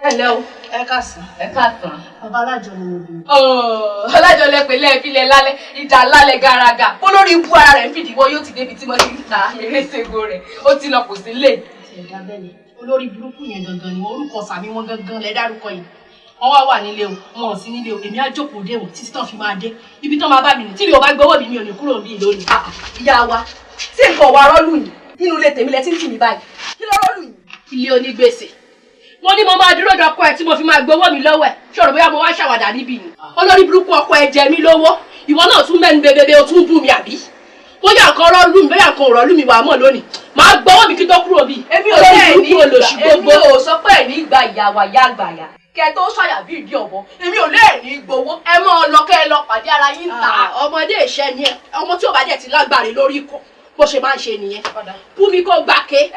Hello. Ẹ káàsán. Ẹ káàsán. Baba Alajo ni mo bi. Alajo lẹ pé le fi le lálẹ́ ìdá lálẹ́ garaga. Olórí ibu ara rẹ̀ fìdíwọ́ yóò ti débi tí mo ti ta eresego rẹ̀. Ó ti lọ kò sí lé. Ti ẹ̀dá bẹ́ẹ̀ olórí burúkú yẹn gangan ni orúkọ sàmí wọn gangan lẹ dárúkọ yìí. Wọ́n wà nílé o, wọn ò sí nílé o. Èmi á jókòó dé wọn títí tán fi máa dé. Ibi tán máa bá mi ní. Tí mi ò bá gbowó mi ò ní kúrò níbí lónìí. Ìyá wa, tí nǹkan wà rọ́lù yìí, nínú ilé tèmi lẹ ti ń tì mí báyìí. Kí ló rọ́lù yìí? Ilé onígbèsè. Mo ní mo máa dúró dọkọ ẹ tí mo fi máa gbowó mi lọ́wọ́ ẹ̀. Ṣòro bóyá mo wá ṣàwàdà níbí ni. Olórí burúkú ọkọ ẹ jẹ mí lówó. Ìwọ náà tún mẹ́nu bebebe o tún bú mi àbí? Bóyá nǹkan rọ́lù mi, bóyá nǹkan ò rọ́lù mi wà mọ́ lónìí. Màá gbowó mi kí tó kúrò bí. Èmi ò sọ pé ní ìgbà ìyá wa ìyá àgbàyà. Kẹ tó ṣàyà bí ìdí ọ̀bọ. Èmi ò lè ní gbowó. Ẹ mọ́ ọ lọ kẹ́ ẹ lọ pàdé ara yín ta. Ọmọdé ìṣẹ́ ni ẹ. Ọmọ tí ò bá jẹ́ ti lágbàre lórí ikọ̀. Bó ṣe máa ń ṣe nìyẹn. Bú mi kó gbàké.